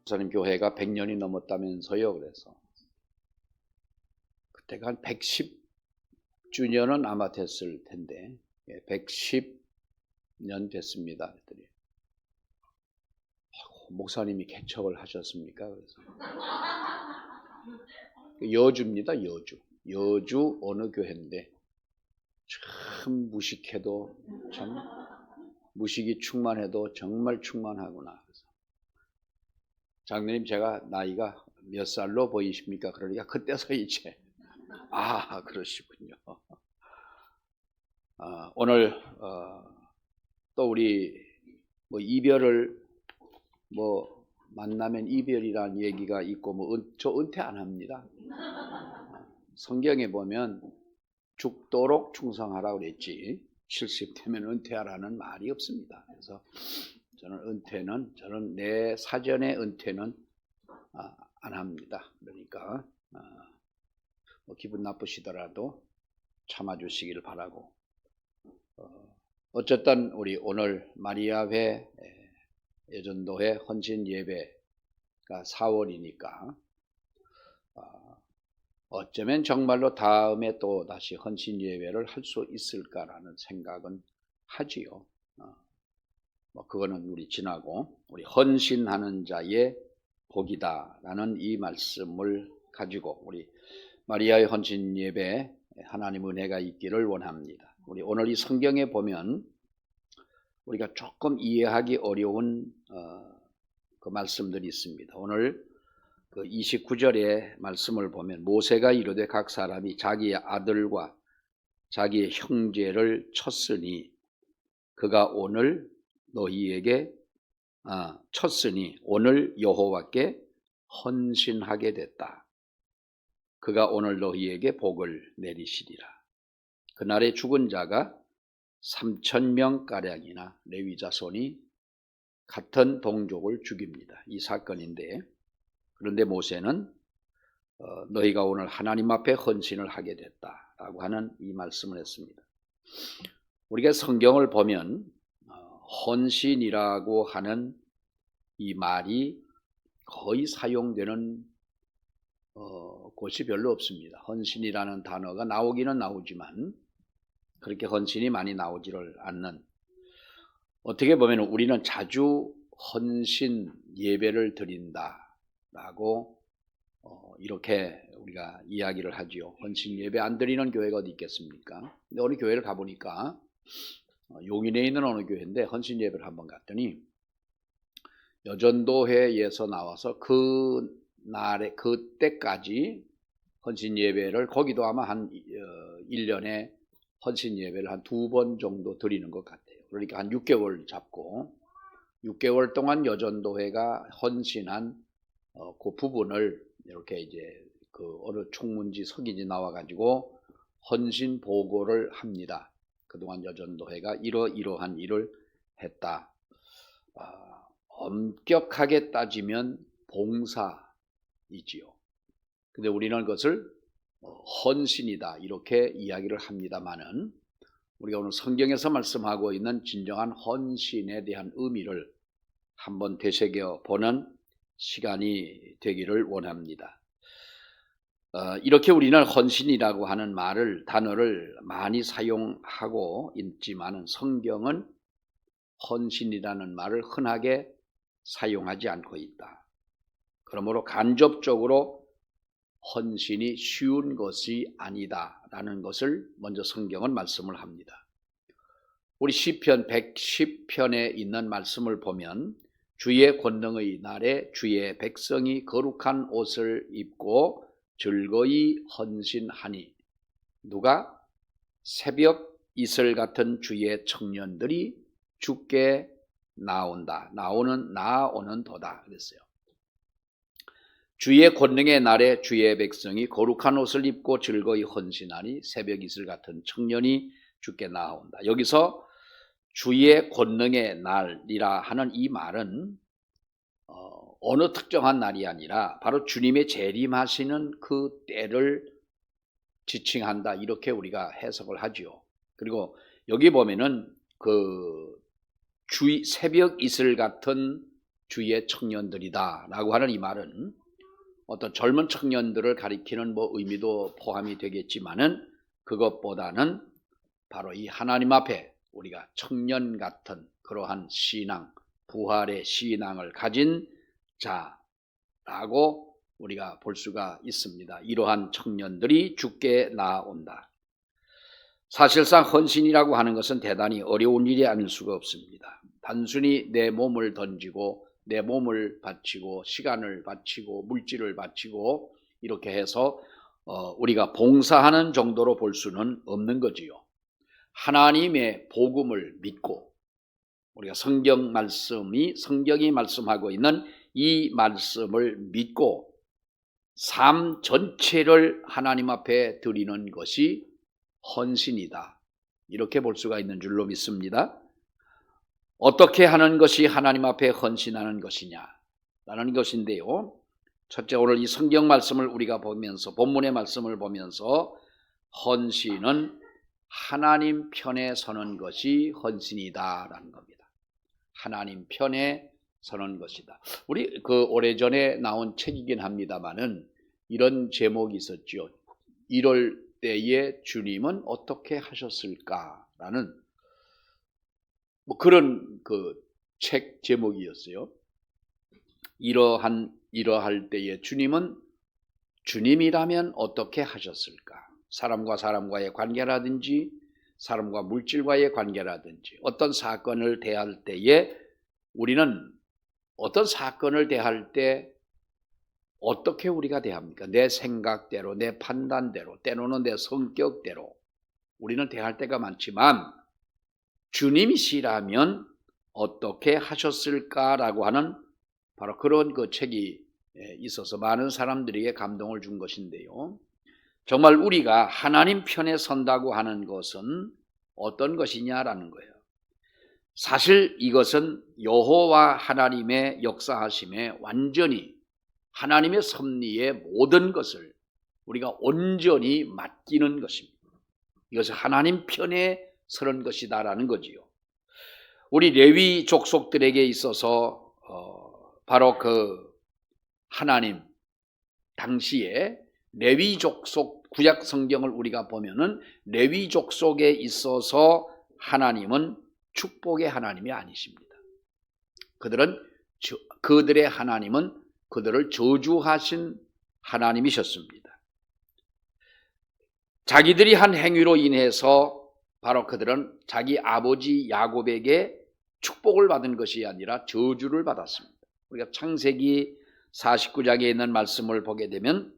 목사님 교회가 100년이 넘었다면서요. 그래서 그때가 한 110주년은 아마 됐을 텐데 110년 됐습니다. 그랬더니 목사님이 개척을 하셨습니까? 그래서 여주입니다. 여주 어느 교회인데 참 무식해도 참 무식이 충만해도 정말 충만하구나. 그래서 장로님 제가 나이가 몇 살로 보이십니까? 그러니까 그때서 이제 그러시군요. 오늘 또 우리 이별을 만나면 이별이라는 얘기가 있고 저 은퇴 안 합니다. 성경에 보면 죽도록 충성하라고 그랬지 70되면 은퇴하라는 말이 없습니다. 그래서 저는 내 사전에 은퇴는 안 합니다. 그러니까 기분 나쁘시더라도 참아주시길 바라고 어쨌든 우리 오늘 마리아회 예전도회 헌신 예배가 4월이니까 어쩌면 정말로 다음에 또 다시 헌신 예배를 할 수 있을까라는 생각은 하지요. 그거는 우리 지나고 우리 헌신하는 자의 복이다라는 이 말씀을 가지고 우리 마리아의 헌신 예배 하나님 은혜가 있기를 원합니다. 우리 오늘 이 성경에 보면 우리가 조금 이해하기 어려운 그 말씀들이 있습니다. 오늘 그 29절의 말씀을 보면 모세가 이르되 각 사람이 자기의 아들과 자기의 형제를 쳤으니 그가 오늘 너희에게 쳤으니 오늘 여호와께 헌신하게 됐다. 그가 오늘 너희에게 복을 내리시리라. 그날에 죽은 자가 3,000명가량이나 레위 자손이 같은 동족을 죽입니다. 이 사건인데 그런데 모세는 너희가 오늘 하나님 앞에 헌신을 하게 됐다라고 하는 이 말씀을 했습니다. 우리가 성경을 보면 헌신이라고 하는 이 말이 거의 사용되는 곳이 별로 없습니다. 헌신이라는 단어가 나오기는 나오지만 그렇게 헌신이 많이 나오지를 않는 어떻게 보면 우리는 자주 헌신 예배를 드린다라고 이렇게 우리가 이야기를 하지요. 헌신 예배 안 드리는 교회가 어디 있겠습니까? 근데 어느 교회를 가보니까 용인에 있는 어느 교회인데 헌신 예배를 한번 갔더니 여전도회에서 나와서 그때까지 헌신 예배를 거기도 아마 한 1년에 헌신 예배를 한 2번 정도 드리는 것 같아요. 그러니까 한 6개월 잡고 6개월 동안 여전도회가 헌신한 그 부분을 이렇게 이제 그 어느 총문지 석인이 나와가지고 헌신 보고를 합니다. 그동안 여전도회가 이러한 일을 했다. 엄격하게 따지면 봉사이지요. 근데 우리는 그것을 헌신이다 이렇게 이야기를 합니다마는 우리가 오늘 성경에서 말씀하고 있는 진정한 헌신에 대한 의미를 한번 되새겨 보는 시간이 되기를 원합니다. 이렇게 우리는 헌신이라고 하는 단어를 많이 사용하고 있지만은 성경은 헌신이라는 말을 흔하게 사용하지 않고 있다. 그러므로 간접적으로 헌신이 쉬운 것이 아니다라는 것을 먼저 성경은 말씀을 합니다. 우리 시편 110편에 있는 말씀을 보면 주의 권능의 날에 주의 백성이 거룩한 옷을 입고 즐거이 헌신하니 누가 새벽 이슬 같은 주의 청년들이 주께 나오는 도다 그랬어요. 주의 권능의 날에 주의 백성이 거룩한 옷을 입고 즐거이 헌신하니 새벽 이슬 같은 청년이 주께 나온다. 여기서 주의 권능의 날이라 하는 이 말은 어느 특정한 날이 아니라 바로 주님의 재림하시는 그 때를 지칭한다 이렇게 우리가 해석을 하죠. 그리고 여기 보면은 그 새벽 이슬 같은 주의 청년들이다 라고 하는 이 말은 어떤 젊은 청년들을 가리키는 의미도 포함이 되겠지만은 그것보다는 바로 이 하나님 앞에 우리가 청년 같은 그러한 신앙, 부활의 신앙을 가진 자라고 우리가 볼 수가 있습니다. 이러한 청년들이 주께 나아온다. 사실상 헌신이라고 하는 것은 대단히 어려운 일이 아닐 수가 없습니다. 단순히 내 몸을 던지고 내 몸을 바치고 시간을 바치고 물질을 바치고 이렇게 해서 우리가 봉사하는 정도로 볼 수는 없는 거지요. 하나님의 복음을 믿고 우리가 성경이 말씀하고 있는 이 말씀을 믿고 삶 전체를 하나님 앞에 드리는 것이 헌신이다. 이렇게 볼 수가 있는 줄로 믿습니다. 어떻게 하는 것이 하나님 앞에 헌신하는 것이냐라는 것인데요. 첫째, 오늘 이 성경 말씀을 우리가 보면서 본문의 말씀을 보면서 헌신은 하나님 편에 서는 것이 헌신이다라는 겁니다. 하나님 편에 서는 것이다. 우리 오래전에 나온 책이긴 합니다만은 이런 제목이 있었죠. 이럴 때에 주님은 어떻게 하셨을까라는 그런 책 제목이었어요. 이러할 때에 주님이라면 어떻게 하셨을까? 사람과 사람과의 관계라든지 사람과 물질과의 관계라든지 어떤 사건을 대할 때에 우리는 어떤 사건을 대할 때 어떻게 우리가 대합니까? 내 생각대로, 내 판단대로, 때로는 내 성격대로 우리는 대할 때가 많지만 주님이시라면 어떻게 하셨을까라고 하는 바로 그런 책이 있어서 많은 사람들에게 감동을 준 것인데요. 정말 우리가 하나님 편에 선다고 하는 것은 어떤 것이냐라는 거예요. 사실 이것은 여호와 하나님의 역사하심에 완전히 하나님의 섭리의 모든 것을 우리가 온전히 맡기는 것입니다. 이것은 하나님 편에 서는 것이다라는 거지요. 우리 레위 족속들에게 있어서 바로 하나님 당시에 레위 족속 구약 성경을 우리가 보면은 레위 족속에 있어서 하나님은 축복의 하나님이 아니십니다. 그들의 하나님은 그들을 저주하신 하나님이셨습니다. 자기들이 한 행위로 인해서 바로 그들은 자기 아버지 야곱에게 축복을 받은 것이 아니라 저주를 받았습니다. 우리가 창세기 49장에 있는 말씀을 보게 되면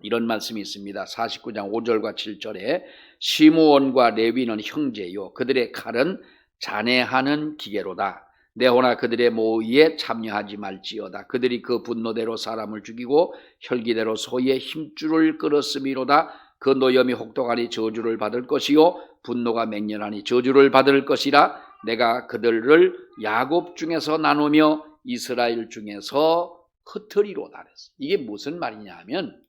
이런 말씀이 있습니다. 49장 5절과 7절에 시므온과 레위는 형제요 그들의 칼은 잔해하는 기계로다. 내호나 그들의 모의에 참여하지 말지어다. 그들이 그 분노대로 사람을 죽이고 혈기대로 소의 힘줄을 끌었음이로다. 그 노염이 혹독하니 저주를 받을 것이요 분노가 맹렬하니 저주를 받을 것이라. 내가 그들을 야곱 중에서 나누며 이스라엘 중에서 흩으리로다. 이게 무슨 말이냐 하면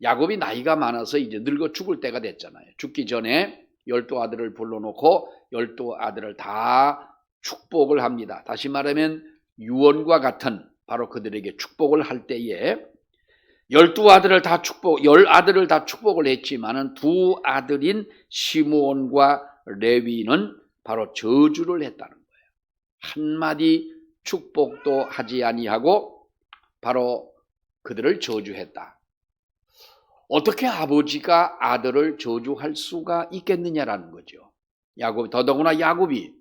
야곱이 나이가 많아서 이제 늙어 죽을 때가 됐잖아요. 죽기 전에 12아들을 불러놓고 12아들을 다 축복을 합니다. 다시 말하면 유언과 같은 바로 그들에게 축복을 할 때에 12아들을 다 축복을 했지만은 두 아들인 시므온과 레위는 바로 저주를 했다는 거예요. 한마디 축복도 하지 아니하고 바로 그들을 저주했다. 어떻게 아버지가 아들을 저주할 수가 있겠느냐라는 거죠. 더더구나 야곱이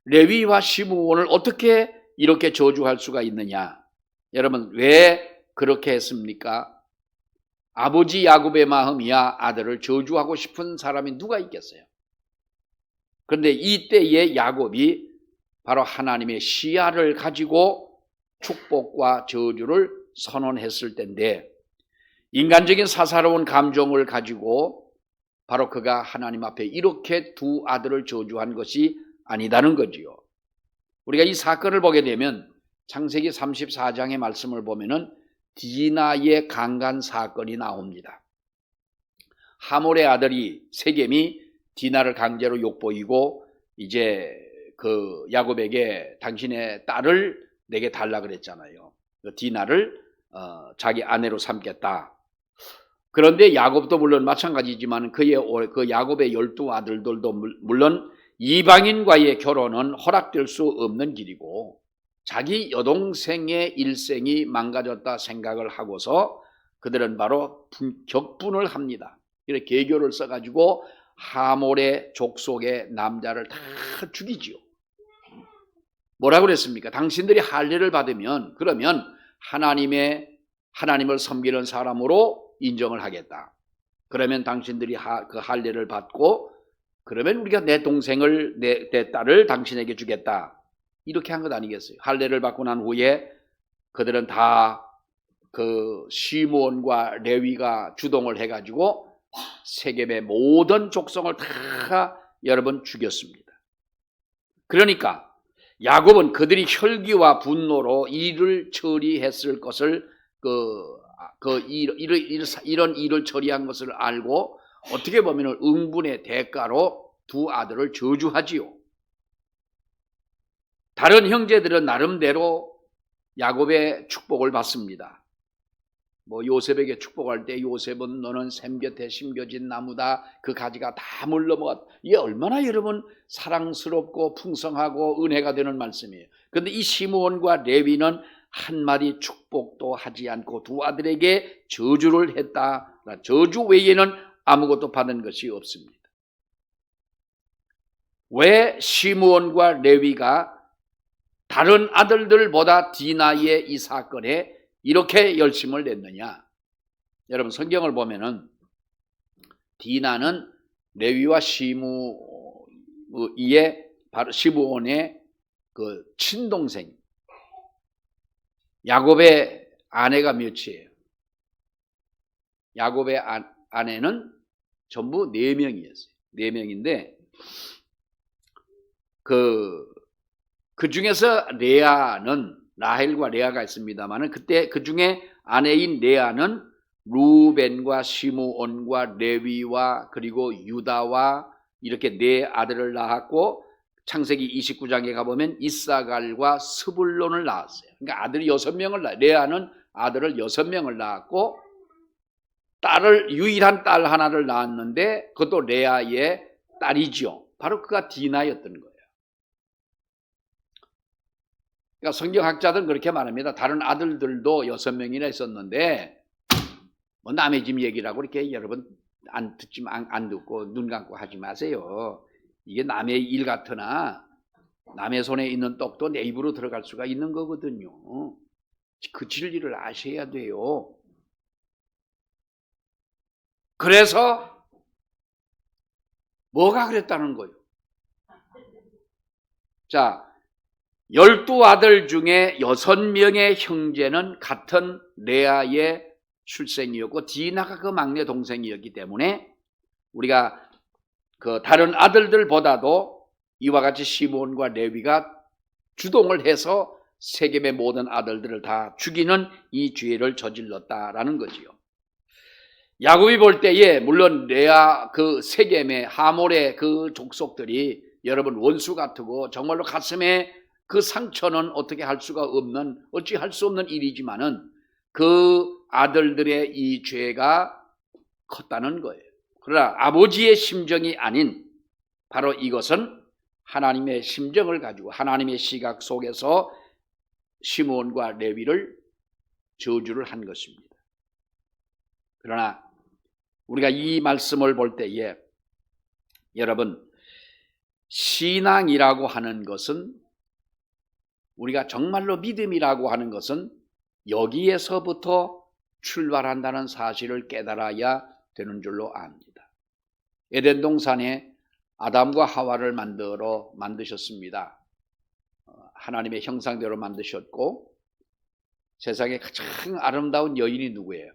레위와 시므온을 어떻게 이렇게 저주할 수가 있느냐? 여러분 왜 그렇게 했습니까? 아버지 야곱의 마음이야 아들을 저주하고 싶은 사람이 누가 있겠어요? 그런데 이때에 야곱이 바로 하나님의 시야를 가지고 축복과 저주를 선언했을 때인데 인간적인 사사로운 감정을 가지고 바로 그가 하나님 앞에 이렇게 두 아들을 저주한 것이 아니다는 거지요. 우리가 이 사건을 보게 되면 창세기 34장의 말씀을 보면은 디나의 강간 사건이 나옵니다. 하몰의 아들이 세겜이 디나를 강제로 욕보이고 이제 그 야곱에게 당신의 딸을 내게 달라 그랬잖아요. 그 디나를 자기 아내로 삼겠다. 그런데 야곱도 물론 마찬가지지만 그 야곱의 12아들들도 물론 이방인과의 결혼은 허락될 수 없는 길이고 자기 여동생의 일생이 망가졌다 생각을 하고서 그들은 바로 격분을 합니다. 이렇게 계교를 써가지고 하몰의 족속의 남자를 다 죽이지요. 뭐라고 그랬습니까? 당신들이 할례를 받으면 그러면 하나님을 섬기는 사람으로 인정을 하겠다. 그러면 당신들이 그 할례를 받고 그러면 우리가 내 동생을 내 딸을 당신에게 주겠다. 이렇게 한 것 아니겠어요? 할례를 받고 난 후에 그들은 다 그 시므온과 레위가 주동을 해가지고 세겜의 모든 족속을 다 여러분 죽였습니다. 그러니까 야곱은 그들이 혈기와 분노로 일을 처리했을 것을 이런 일을 처리한 것을 알고 어떻게 보면 응분의 대가로 두 아들을 저주하지요. 다른 형제들은 나름대로 야곱의 축복을 받습니다. 요셉에게 축복할 때 요셉은 너는 샘 곁에 심겨진 나무다. 그 가지가 다 물러먹었다. 이게 얼마나 여러분 사랑스럽고 풍성하고 은혜가 되는 말씀이에요. 그런데 이 시므온과 레위는 한마디 축복도 하지 않고 두 아들에게 저주를 했다. 저주 외에는 아무것도 받은 것이 없습니다. 왜 시므온과 레위가 다른 아들들보다 디나의 이 사건에 이렇게 열심을 냈느냐? 여러분 성경을 보면은 디나는 레위와 바로 시므온의 그 친동생. 야곱의 아내가 몇이에요? 야곱의 아내는 전부 4명이었어요. 4명인데 그 중에서 라헬과 레아가 있습니다만은 그때 그 중에 아내인 레아는 루벤과 시므온과 레위와 그리고 유다와 이렇게 4아들을 낳았고 창세기 29장에 가보면 이사갈과 스불론을 낳았어요. 그러니까 아들이 6명을 레아는 아들을 6명을 낳았고 유일한 딸 하나를 낳았는데 그것도 레아의 딸이죠. 바로 그가 디나였던 거예요. 그러니까 성경학자들은 그렇게 말합니다. 다른 아들들도 6명이나 있었는데 남의 집 얘기라고 이렇게 여러분 안 듣고 눈 감고 하지 마세요. 이게 남의 일 같으나 남의 손에 있는 떡도 내 입으로 들어갈 수가 있는 거거든요. 그 진리를 아셔야 돼요. 그래서 뭐가 그랬다는 거예요? 자, 12아들 중에 6명의 형제는 같은 레아의 출생이었고 디나가 그 막내 동생이었기 때문에 우리가 그 다른 아들들보다도 이와 같이 시므온과 레위가 주동을 해서 세겜의 모든 아들들을 다 죽이는 이 죄를 저질렀다라는 거지요. 야곱이 볼 때에 물론 레아 그 세겜의 하몰의 그 족속들이 여러분 원수 같고 정말로 가슴에 그 상처는 어떻게 할 수가 없는 어찌 할 수 없는 일이지만은 그 아들들의 이 죄가 컸다는 거예요. 그러나 아버지의 심정이 아닌 바로 이것은 하나님의 심정을 가지고 하나님의 시각 속에서 시므온과 레위를 저주를 한 것입니다. 그러나 우리가 이 말씀을 볼 때에 여러분 신앙이라고 하는 것은 우리가 정말로 믿음이라고 하는 것은 여기에서부터 출발한다는 사실을 깨달아야 되는 줄로 압니다. 에덴 동산에 아담과 하와를 만드셨습니다. 하나님의 형상대로 만드셨고 세상에 가장 아름다운 여인이 누구예요?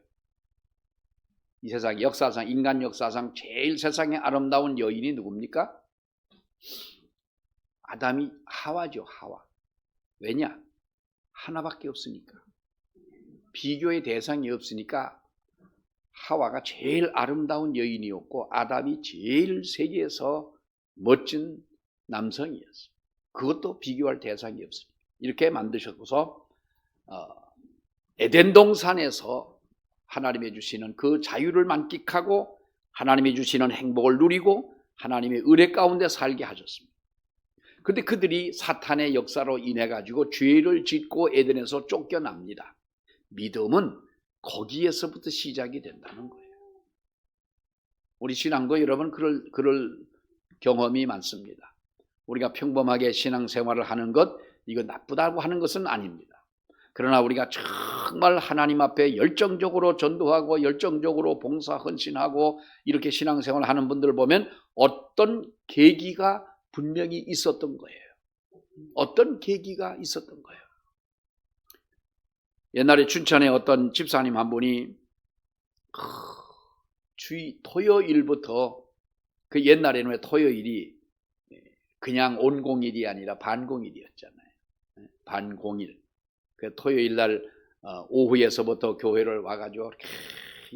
이 세상 역사상 인간 역사상 제일 세상에 아름다운 여인이 누굽니까? 아담이 하와죠. 하와. 왜냐? 하나밖에 없으니까. 비교의 대상이 없으니까 하와가 제일 아름다운 여인이었고 아담이 제일 세계에서 멋진 남성이었어요. 그것도 비교할 대상이 없습니다. 이렇게 만드셨고서 에덴 동산에서 하나님이 주시는 그 자유를 만끽하고 하나님이 주시는 행복을 누리고 하나님의 은혜 가운데 살게 하셨습니다. 그런데 그들이 사탄의 역사로 인해 가지고 죄를 짓고 에덴에서 쫓겨납니다. 믿음은 거기에서부터 시작이 된다는 거예요. 우리 신앙도 여러분 그럴 경험이 많습니다. 우리가 평범하게 신앙생활을 하는 것, 이거 나쁘다고 하는 것은 아닙니다. 그러나 우리가 정말 하나님 앞에 열정적으로 전도하고 열정적으로 봉사 헌신하고 이렇게 신앙생활을 하는 분들을 보면 어떤 계기가 분명히 있었던 거예요. 어떤 계기가 있었던 거예요. 옛날에 춘천에 어떤 집사님 한 분이 토요일부터, 그 옛날에는 왜 토요일이 그냥 온공일이 아니라 반공일이었잖아요. 반공일. 그 토요일 날 오후에서부터 교회를 와가지고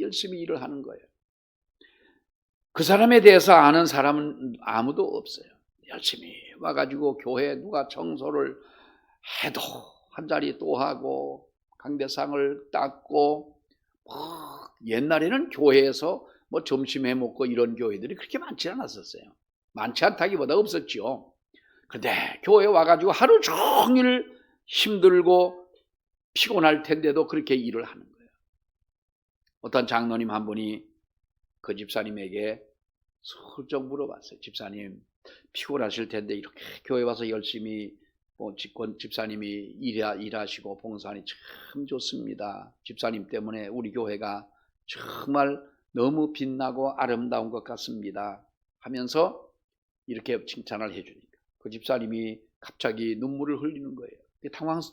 열심히 일을 하는 거예요. 그 사람에 대해서 아는 사람은 아무도 없어요. 열심히 와가지고 교회 누가 청소를 해도 한 자리 또 하고 강대상을 닦고 옛날에는 교회에서 뭐 점심 해 먹고 이런 교회들이 그렇게 많지 않았었어요. 많지 않다기보다 없었죠. 그런데 교회 와가지고 하루 종일 힘들고 피곤할 텐데도 그렇게 일을 하는 거예요. 어떤 장로님 한 분이 그 집사님에게 슬쩍 물어봤어요. 집사님, 피곤하실 텐데 이렇게 교회 와서 열심히 집사님이 일하시고 봉사하니 참 좋습니다. 집사님 때문에 우리 교회가 정말 너무 빛나고 아름다운 것 같습니다 하면서 이렇게 칭찬을 해주니까 그 집사님이 갑자기 눈물을 흘리는 거예요.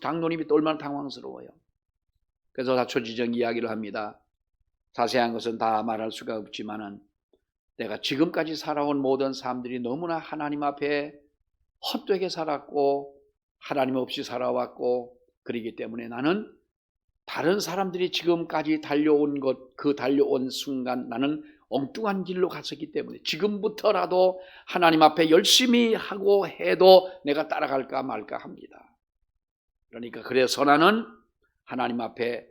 장로님이 또 얼마나 당황스러워요. 그래서 다초지정 이야기를 합니다. 자세한 것은 다 말할 수가 없지만은 내가 지금까지 살아온 모든 사람들이 너무나 하나님 앞에 헛되게 살았고 하나님 없이 살아왔고 그러기 때문에 나는 다른 사람들이 지금까지 달려온 그 달려온 순간 나는 엉뚱한 길로 갔었기 때문에 지금부터라도 하나님 앞에 열심히 하고 해도 내가 따라갈까 말까 합니다. 그러니까 그래서 나는 하나님 앞에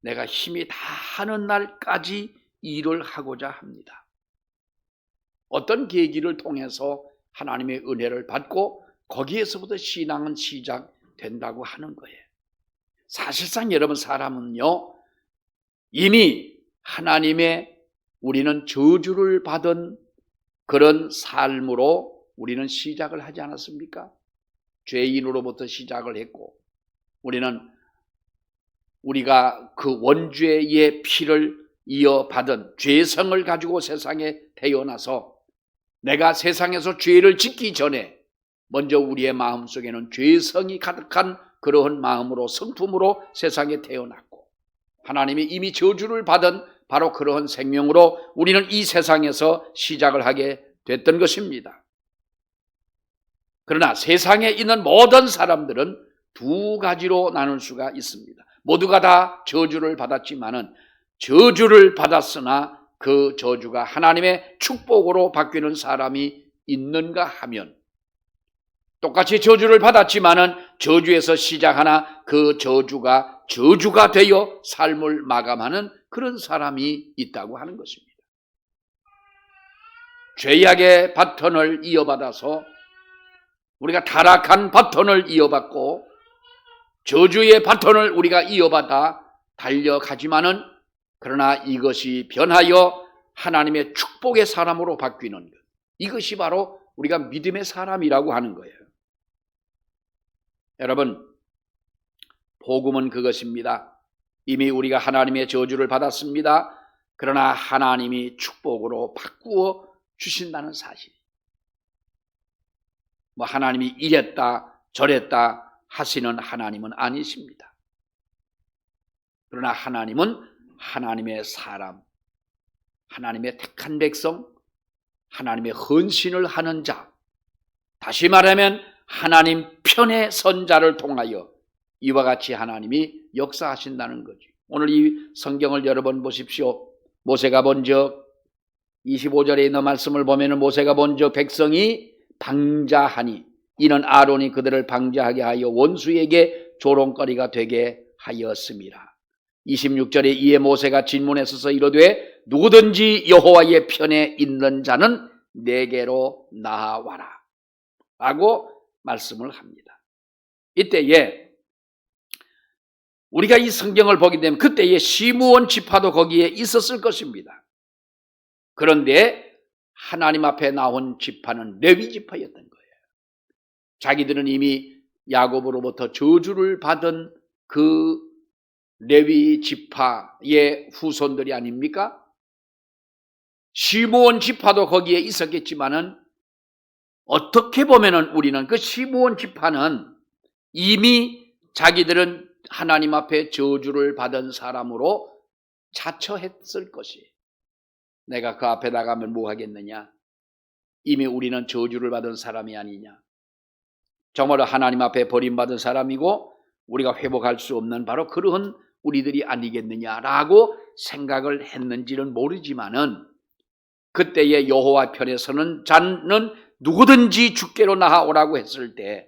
내가 힘이 다하는 날까지 일을 하고자 합니다. 어떤 계기를 통해서 하나님의 은혜를 받고 거기에서부터 신앙은 시작된다고 하는 거예요. 사실상 여러분 사람은요 이미 하나님의 우리는 저주를 받은 그런 삶으로 우리는 시작을 하지 않았습니까? 죄인으로부터 시작을 했고 우리가 그 원죄의 피를 이어받은 죄성을 가지고 세상에 태어나서 내가 세상에서 죄를 짓기 전에 먼저 우리의 마음속에는 죄성이 가득한 그러한 마음으로 성품으로 세상에 태어났고 하나님이 이미 저주를 받은 바로 그러한 생명으로 우리는 이 세상에서 시작을 하게 됐던 것입니다. 그러나 세상에 있는 모든 사람들은 두 가지로 나눌 수가 있습니다. 모두가 다 저주를 받았지만은 저주를 받았으나 그 저주가 하나님의 축복으로 바뀌는 사람이 있는가 하면 똑같이 저주를 받았지만은 저주에서 시작하나 그 저주가 되어 삶을 마감하는 그런 사람이 있다고 하는 것입니다. 죄악의 바톤을 이어받아서 우리가 타락한 바톤을 이어받고 저주의 바톤을 우리가 이어받아 달려가지만은 그러나 이것이 변하여 하나님의 축복의 사람으로 바뀌는 것. 이것이 바로 우리가 믿음의 사람이라고 하는 거예요. 여러분, 복음은 그것입니다. 이미 우리가 하나님의 저주를 받았습니다. 그러나 하나님이 축복으로 바꾸어 주신다는 사실. 하나님이 이랬다 저랬다 하시는 하나님은 아니십니다. 그러나 하나님은 하나님의 사람, 하나님의 택한 백성, 하나님의 헌신을 하는 자, 다시 말하면 하나님 편의 선자를 통하여 이와 같이 하나님이 역사하신다는 거죠. 오늘 이 성경을 여러분 보십시오. 모세가 본즉 25절에 있는 말씀을 보면 모세가 본즉 백성이 방자하니 이는 아론이 그들을 방자하게 하여 원수에게 조롱거리가 되게 하였습니다. 26절에 이에 모세가 진문에 서서 이르되 누구든지 여호와의 편에 있는 자는 내게로 나와라 라고 말씀을 합니다. 이때에 우리가 이 성경을 보게 되면 그때에 시므온 지파도 거기에 있었을 것입니다. 그런데 하나님 앞에 나온 지파는 레위 지파였던 거예요. 자기들은 이미 야곱으로부터 저주를 받은 그 레위 지파의 후손들이 아닙니까? 시므온 지파도 거기에 있었겠지만은 어떻게 보면은 우리는 그 시므온 지파는 이미 자기들은 하나님 앞에 저주를 받은 사람으로 자처했을 것이. 내가 그 앞에 나가면 뭐 하겠느냐? 이미 우리는 저주를 받은 사람이 아니냐? 정말로 하나님 앞에 버림받은 사람이고 우리가 회복할 수 없는 바로 그러한 우리들이 아니겠느냐라고 생각을 했는지는 모르지만은 그때의 여호와 편에 서는 자는 누구든지 주께로 나아오라고 했을 때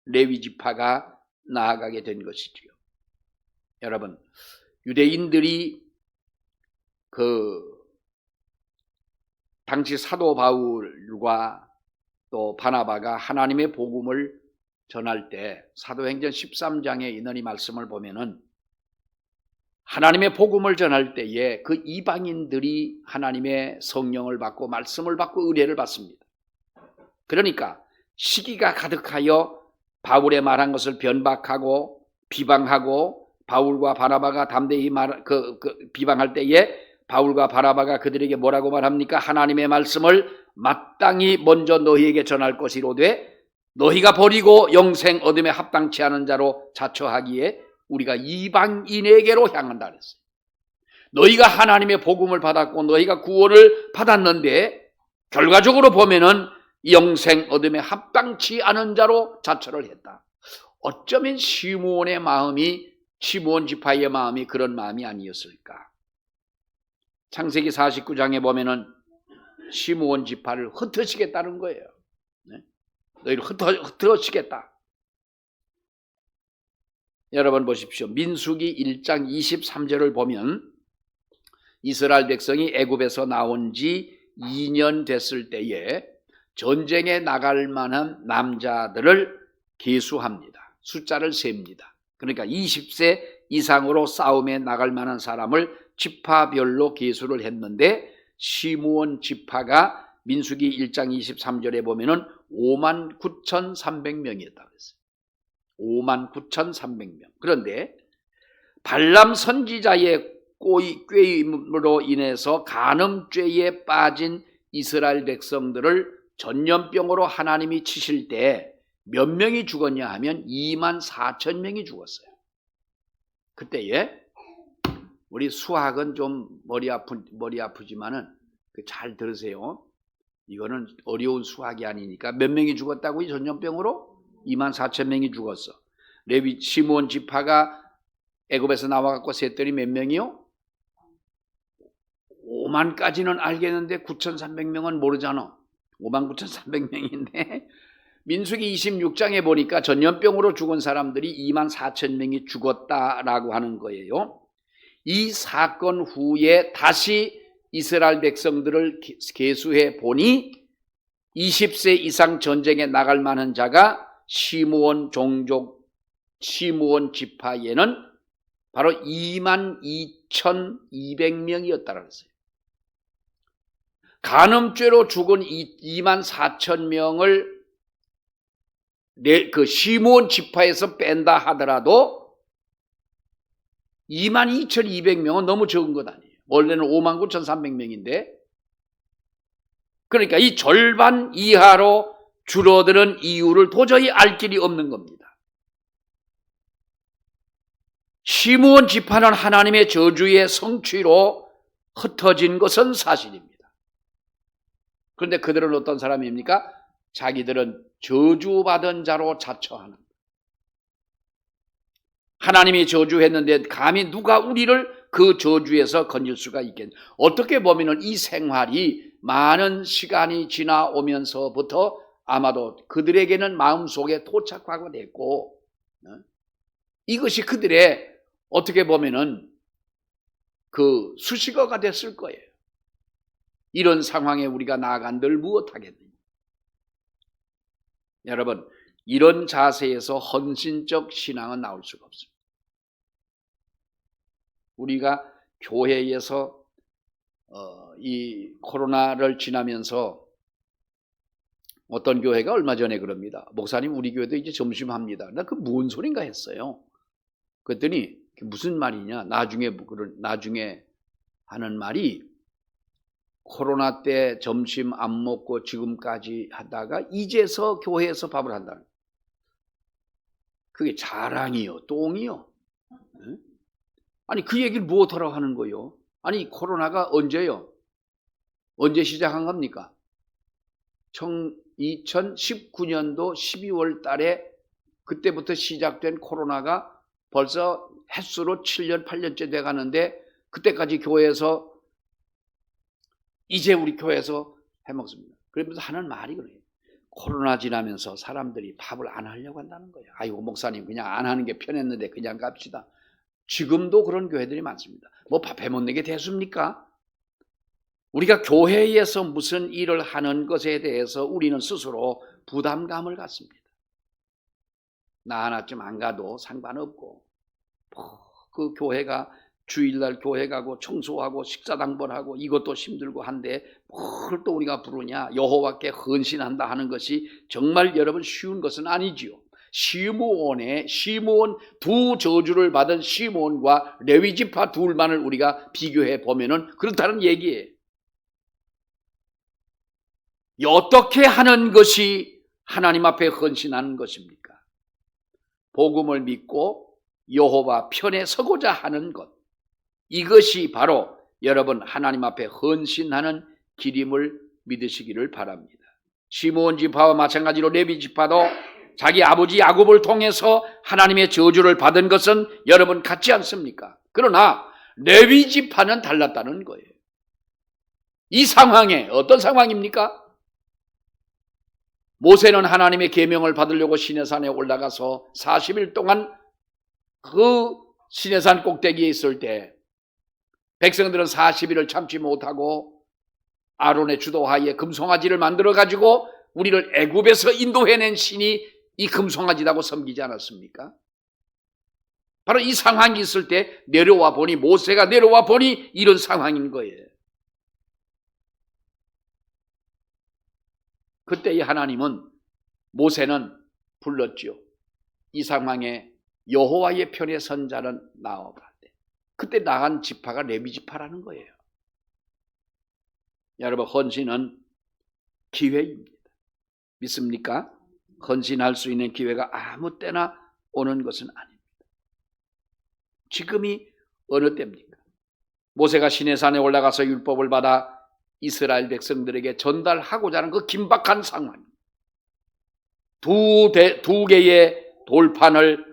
레위 지파가 나아가게 된 것이지요. 여러분, 유대인들이 당시 사도 바울과 또 바나바가 하나님의 복음을 전할 때 사도행전 13장에 있는 이 말씀을 보면은 하나님의 복음을 전할 때에 그 이방인들이 하나님의 성령을 받고 말씀을 받고 의뢰를 받습니다. 그러니까 시기가 가득하여 바울의 말한 것을 변박하고 비방하고 바울과 바나바가 담대히 비방할 때에 바울과 바나바가 그들에게 뭐라고 말합니까? 하나님의 말씀을 마땅히 먼저 너희에게 전할 것이로되 너희가 버리고 영생 얻음에 합당치 않은 자로 자처하기에 우리가 이방인에게로 향한다 그랬어요. 너희가 하나님의 복음을 받았고 너희가 구원을 받았는데 결과적으로 보면은 영생 얻음에 합당치 않은 자로 자처를 했다. 어쩌면 시므온의 마음이, 시므온 지파의 마음이 그런 마음이 아니었을까? 창세기 49장에 보면은 시므온 지파를 흩으시겠다는 거예요. 네? 너희를 흩어시겠다. 여러분 보십시오. 민수기 1장 23절을 보면 이스라엘 백성이 애굽에서 나온 지 2년 됐을 때에 전쟁에 나갈 만한 남자들을 계수합니다. 숫자를 셉니다. 그러니까 20세 이상으로 싸움에 나갈 만한 사람을 지파별로 계수를 했는데 시므온 지파가 민수기 1장 23절에 보면은 59,300명이었다고 했어요. 59,300명. 그런데 발람 선지자의 꾀임으로 인해서 간음죄에 빠진 이스라엘 백성들을 전염병으로 하나님이 치실 때 몇 명이 죽었냐 하면 24,000명이 죽었어요. 그때에 우리 수학은 좀 머리 아프지만은 잘 들으세요. 이거는 어려운 수학이 아니니까 몇 명이 죽었다고 이 전염병으로? 24,000명이 죽었어. 레위 시므온 지파가 애굽에서 나와갖고 셌더니 몇 명이요? 5만까지는 알겠는데 9,300명은 모르잖아. 59,300명인데 민수기 26장에 보니까 전염병으로 죽은 사람들이 24,000명이 죽었다라고 하는 거예요. 이 사건 후에 다시 이스라엘 백성들을 계수해 보니 20세 이상 전쟁에 나갈 만한 자가 시므온 종족, 시므온 지파에는 바로 22,200명이었다고 했어요. 간음죄로 죽은 24,000명을 그 시므온 지파에서 뺀다 하더라도 22,200명은 너무 적은 것 아니에요. 원래는 59,300명인데 그러니까 이 절반 이하로 줄어드는 이유를 도저히 알 길이 없는 겁니다. 시므온 지파는 하나님의 저주의 성취로 흩어진 것은 사실입니다. 그런데 그들은 어떤 사람입니까? 자기들은 저주받은 자로 자처하는, 하나님이 저주했는데 감히 누가 우리를 그 저주에서 건질 수가 있겠냐. 어떻게 보면 이 생활이 많은 시간이 지나오면서부터 아마도 그들에게는 마음속에 토착화가 됐고 이것이 그들의 어떻게 보면은 그 수식어가 됐을 거예요. 이런 상황에 우리가 나아간들 무엇하겠느냐. 여러분, 이런 자세에서 헌신적 신앙은 나올 수가 없습니다. 우리가 교회에서 이 코로나를 지나면서 어떤 교회가 얼마 전에 그럽니다. 목사님, 우리 교회도 이제 점심합니다. 나 그 뭔 소린가 했어요. 그랬더니 무슨 말이냐. 나중에 하는 말이 코로나 때 점심 안 먹고 지금까지 하다가 이제서 교회에서 밥을 한다는 거예요. 그게 자랑이요, 똥이요. 아니 그 얘기를 무엇하라고 하는 거예요? 아니 코로나가 언제요? 언제 시작한 겁니까? 2019년도 12월 달에 그때부터 시작된 코로나가 벌써 횟수로 7년, 8년째 돼가는데 그때까지 교회에서 이제 우리 교회에서 해먹습니다. 그러면서 하는 말이 그래요. 코로나 지나면서 사람들이 밥을 안 하려고 한다는 거예요. 아이고 목사님 그냥 안 하는 게 편했는데 그냥 갑시다. 지금도 그런 교회들이 많습니다. 뭐 밥 해 못 내게 됐습니까? 우리가 교회에서 무슨 일을 하는 것에 대해서 우리는 스스로 부담감을 갖습니다. 나 하나쯤 안 가도 상관없고 그 교회가 주일날 교회 가고 청소하고 식사당번하고 이것도 힘들고 한데 뭘 또 우리가 부르냐. 여호와께 헌신한다 하는 것이 정말 여러분 쉬운 것은 아니지요. 시므온 두 저주를 받은 시므온과 레위지파 둘만을 우리가 비교해 보면은 그렇다는 얘기예요. 어떻게 하는 것이 하나님 앞에 헌신하는 것입니까? 복음을 믿고 여호와 편에 서고자 하는 것. 이것이 바로 여러분 하나님 앞에 헌신하는 길임을 믿으시기를 바랍니다. 시므온 지파와 마찬가지로 레위 지파도 자기 아버지 야곱을 통해서 하나님의 저주를 받은 것은 여러분 같지 않습니까? 그러나 레위 지파는 달랐다는 거예요. 이 상황에 어떤 상황입니까? 모세는 하나님의 계명을 받으려고 시내산에 올라가서 40일 동안 그 시내산 꼭대기에 있을 때 백성들은 40일을 참지 못하고 아론의 주도하에 금송아지를 만들어 가지고 우리를 애굽에서 인도해낸 신이 이 금송아지라고 섬기지 않았습니까? 바로 이 상황이 있을 때 내려와 보니 모세가 내려와 보니 이런 상황인 거예요. 그때 이 하나님은 모세는 불렀죠. 이 상황에 여호와의 편에 선 자는 나와라. 그때 나간 지파가 레위 지파라는 거예요. 여러분 헌신은 기회입니다. 믿습니까? 헌신할 수 있는 기회가 아무 때나 오는 것은 아닙니다. 지금이 어느 때입니까? 모세가 시내산에 올라가서 율법을 받아 이스라엘 백성들에게 전달하고자 하는 그 긴박한 상황. 두 개의 돌판을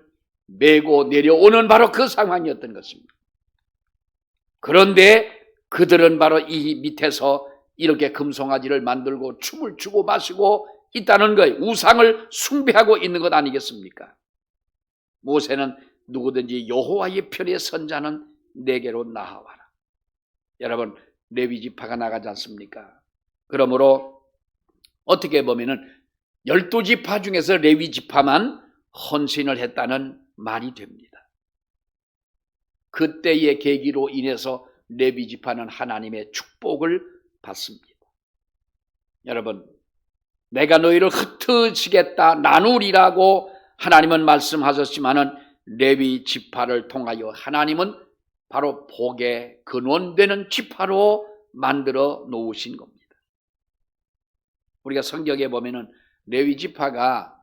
메고 내려오는 바로 그 상황이었던 것입니다. 그런데 그들은 바로 이 밑에서 이렇게 금송아지를 만들고 춤을 추고 마시고 있다는 거예요. 우상을 숭배하고 있는 것 아니겠습니까? 모세는 누구든지 여호와의 편에 선 자는 내게로 나아와라. 여러분 레위 지파가 나가지 않습니까? 그러므로 어떻게 보면은 12지파 중에서 레위 지파만 헌신을 했다는 말이 됩니다. 그때의 계기로 인해서 레위 지파는 하나님의 축복을 받습니다. 여러분, 내가 너희를 흩으시겠다 나누리라고 하나님은 말씀하셨지만은 레위 지파를 통하여 하나님은 바로 복의 근원되는 지파로 만들어 놓으신 겁니다. 우리가 성경에 보면은 레위 지파가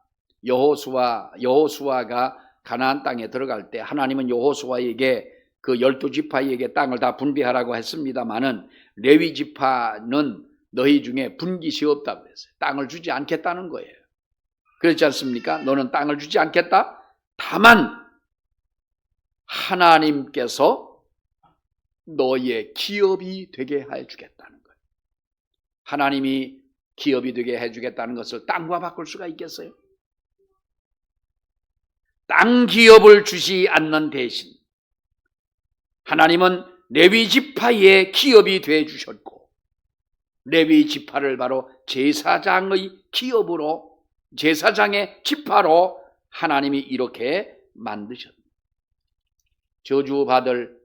여호수아가 가나안 땅에 들어갈 때 하나님은 여호수아에게 그 12지파에게 땅을 다 분배하라고 했습니다마는 레위 지파는 너희 중에 분깃이 없다고 했어요. 땅을 주지 않겠다는 거예요. 그렇지 않습니까? 너는 땅을 주지 않겠다. 다만 하나님께서 너희의 기업이 되게 해 주겠다는 거예요. 하나님이 기업이 되게 해주겠다는 것을 땅과 바꿀 수가 있겠어요? 땅 기업을 주지 않는 대신 하나님은 레위 지파의 기업이 되어 주셨고, 레위 지파를 바로 제사장의 기업으로, 제사장의 지파로 하나님이 이렇게 만드셨습니다. 저주받을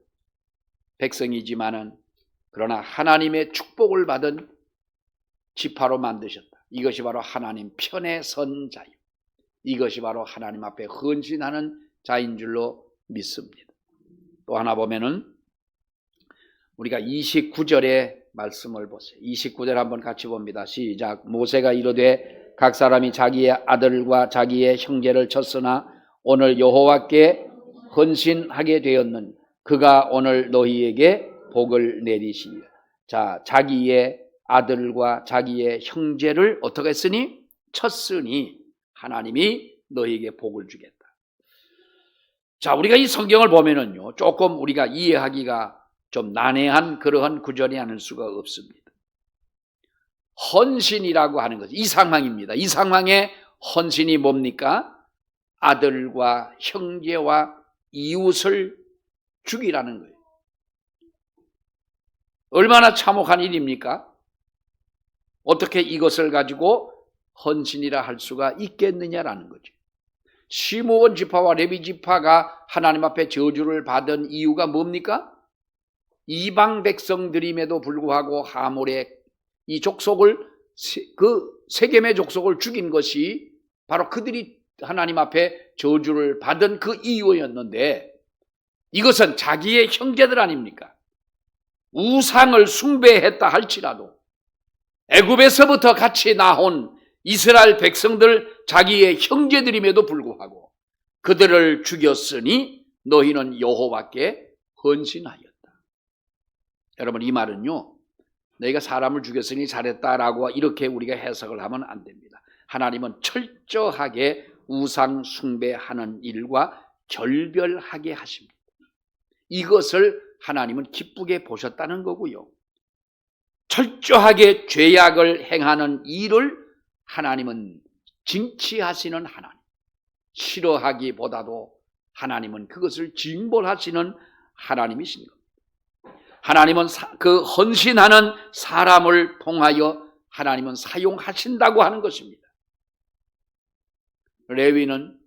백성이지만은 그러나 하나님의 축복을 받은 지파로 만드셨다. 이것이 바로 하나님 편에 선 자유, 이것이 바로 하나님 앞에 헌신하는 자인 줄로 믿습니다. 또 하나 보면은 우리가 29절의 말씀을 보세요. 29절 한번 같이 봅니다. 시작. 모세가 이르되 각 사람이 자기의 아들과 자기의 형제를 쳤으나 오늘 여호와께 헌신하게 되었는 그가 오늘 너희에게 복을 내리시리라. 자, 자기의 아들과 자기의 형제를 어떻게 했으니? 쳤으니 하나님이 너희에게 복을 주겠다. 자, 우리가 이 성경을 보면은요, 조금 우리가 이해하기가 좀 난해한 그러한 구절이 아닐 수가 없습니다. 헌신이라고 하는 것이 이 상황입니다. 이 상황에 헌신이 뭡니까? 아들과 형제와 이웃을 죽이라는 거예요. 얼마나 참혹한 일입니까? 어떻게 이것을 가지고 헌신이라 할 수가 있겠느냐라는 거죠. 시므온 지파와 레위 지파가 하나님 앞에 저주를 받은 이유가 뭡니까? 이방 백성들임에도 불구하고 하몰의 이 족속을, 그 세겜의 족속을 죽인 것이 바로 그들이 하나님 앞에 저주를 받은 그 이유였는데, 이것은 자기의 형제들 아닙니까? 우상을 숭배했다 할지라도 애굽에서부터 같이 나온 이스라엘 백성들 자기의 형제들임에도 불구하고 그들을 죽였으니 너희는 여호와께 헌신하였다. 여러분, 이 말은요, 너희가 사람을 죽였으니 잘했다라고 이렇게 우리가 해석을 하면 안 됩니다. 하나님은 철저하게 우상 숭배하는 일과 결별하게 하십니다. 이것을 하나님은 기쁘게 보셨다는 거고요. 철저하게 죄악을 행하는 일을 하나님은 징치하시는 하나님, 싫어하기보다도 하나님은 그것을 징벌하시는 하나님이신 겁니다. 하나님은 그 헌신하는 사람을 통하여 하나님은 사용하신다고 하는 것입니다. 레위는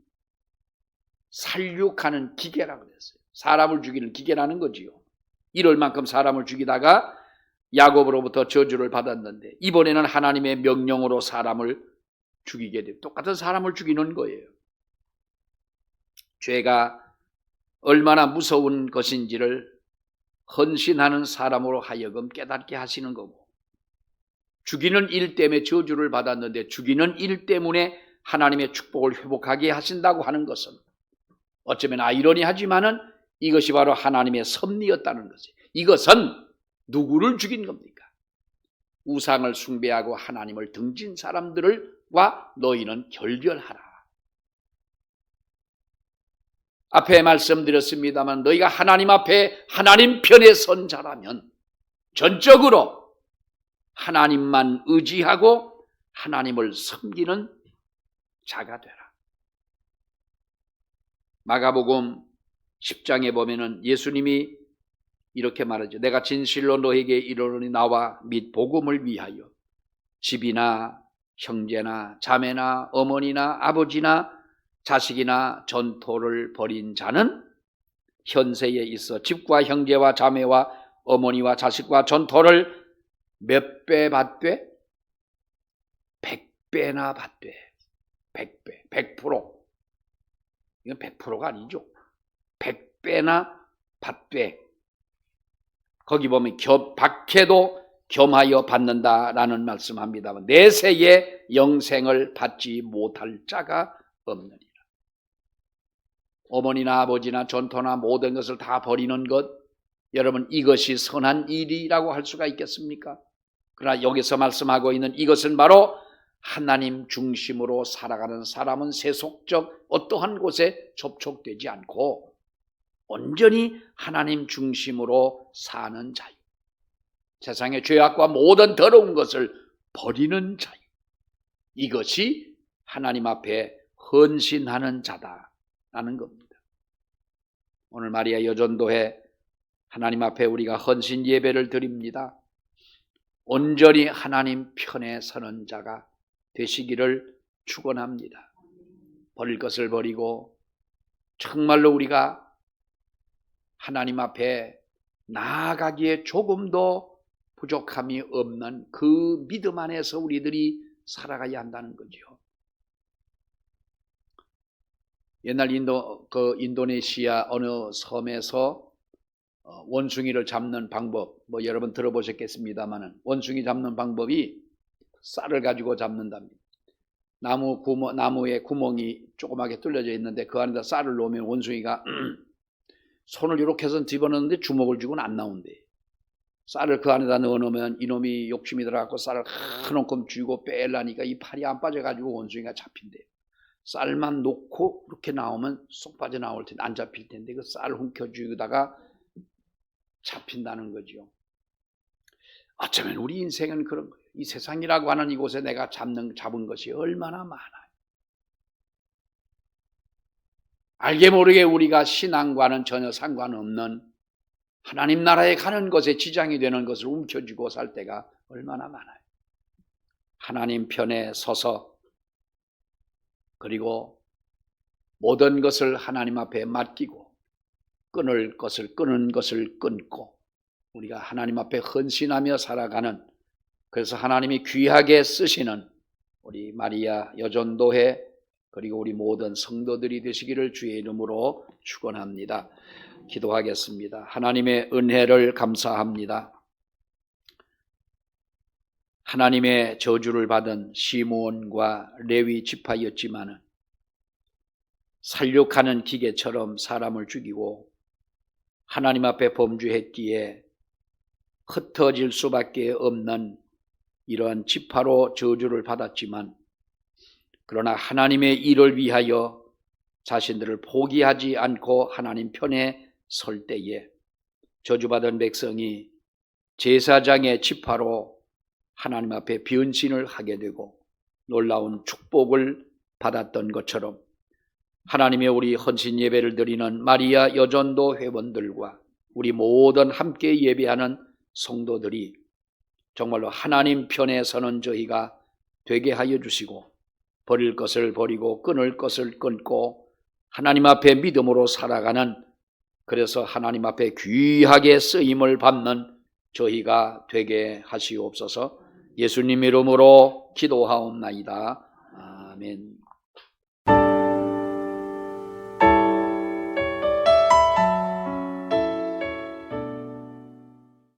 살육하는 기계라고 그랬어요. 사람을 죽이는 기계라는 거지요. 이럴 만큼 사람을 죽이다가 야곱으로부터 저주를 받았는데 이번에는 하나님의 명령으로 사람을 죽이게 돼요. 똑같은 사람을 죽이는 거예요. 죄가 얼마나 무서운 것인지를 헌신하는 사람으로 하여금 깨닫게 하시는 거고, 죽이는 일 때문에 저주를 받았는데 죽이는 일 때문에 하나님의 축복을 회복하게 하신다고 하는 것은 어쩌면 아이러니하지만은 이것이 바로 하나님의 섭리였다는 거지. 이것은 누구를 죽인 겁니까? 우상을 숭배하고 하나님을 등진 사람들과 너희는 결별하라. 앞에 말씀드렸습니다만 너희가 하나님 앞에 하나님 편에 선 자라면 전적으로 하나님만 의지하고 하나님을 섬기는 자가 되라. 마가복음 10장에 보면은 예수님이 이렇게 말하죠. 내가 진실로 너에게 이르노니 나와 및 복음을 위하여 집이나 형제나 자매나 어머니나 아버지나 자식이나 전토를 벌인 자는 현세에 있어 집과 형제와 자매와 어머니와 자식과 전토를 몇 배 받되? 100배나 받되. 100배, 100%. 이건 100%가 아니죠. 100배나 받되. 거기 보면 박해도 겸하여 받는다라는 말씀합니다만 내세의 영생을 받지 못할 자가 없느니라. 어머니나 아버지나 전토나 모든 것을 다 버리는 것, 여러분 이것이 선한 일이라고 할 수가 있겠습니까? 그러나 여기서 말씀하고 있는 이것은 바로 하나님 중심으로 살아가는 사람은 세속적 어떠한 곳에 접촉되지 않고 온전히 하나님 중심으로 사는 자유, 세상의 죄악과 모든 더러운 것을 버리는 자유, 이것이 하나님 앞에 헌신하는 자다라는 겁니다. 오늘 마리아 여전도회 하나님 앞에 우리가 헌신 예배를 드립니다. 온전히 하나님 편에 서는 자가 되시기를 축원합니다. 버릴 것을 버리고 정말로 우리가 하나님 앞에 나아가기에 조금도 부족함이 없는 그 믿음 안에서 우리들이 살아가야 한다는 거죠. 옛날 인도네시아 어느 섬에서 원숭이를 잡는 방법, 여러분 들어보셨겠습니다만은 원숭이 잡는 방법이 쌀을 가지고 잡는답니다. 나무에 구멍이 조그맣게 뚫려져 있는데 그 안에다 쌀을 놓으면 원숭이가 손을 이렇게 해서 집어넣는데 주먹을 쥐고는 안 나온대. 쌀을 그 안에다 넣어놓으면 이놈이 욕심이 들어갖고 쌀을 한 움큼 쥐고 빼려니까 이 팔이 안 빠져가지고 원숭이가 잡힌대. 쌀만 놓고 이렇게 나오면 쏙 빠져나올 텐데 안 잡힐 텐데 그 쌀 훔켜주다가 잡힌다는 거죠. 어쩌면 우리 인생은 그런 거예요. 이 세상이라고 하는 이곳에 내가 잡은 것이 얼마나 많아요. 알게 모르게 우리가 신앙과는 전혀 상관없는 하나님 나라에 가는 것에 지장이 되는 것을 움켜쥐고 살 때가 얼마나 많아요. 하나님 편에 서서 그리고 모든 것을 하나님 앞에 맡기고 끊는 것을 끊고 우리가 하나님 앞에 헌신하며 살아가는, 그래서 하나님이 귀하게 쓰시는 우리 마리아 여전도회 그리고 우리 모든 성도들이 되시기를 주의 이름으로 축원합니다. 기도하겠습니다. 하나님의 은혜를 감사합니다. 하나님의 저주를 받은 시므온과 레위 지파였지만은 살육하는 기계처럼 사람을 죽이고 하나님 앞에 범죄했기에 흩어질 수밖에 없는 이러한 지파로 저주를 받았지만, 그러나 하나님의 일을 위하여 자신들을 포기하지 않고 하나님 편에 설 때에 저주받은 백성이 제사장의 지파로 하나님 앞에 변신을 하게 되고 놀라운 축복을 받았던 것처럼, 하나님의 우리 헌신 예배를 드리는 마리아 여전도 회원들과 우리 모든 함께 예배하는 성도들이 정말로 하나님 편에 서는 저희가 되게 하여 주시고, 버릴 것을 버리고 끊을 것을 끊고 하나님 앞에 믿음으로 살아가는, 그래서 하나님 앞에 귀하게 쓰임을 받는 저희가 되게 하시옵소서. 예수님 이름으로 기도하옵나이다. 아멘.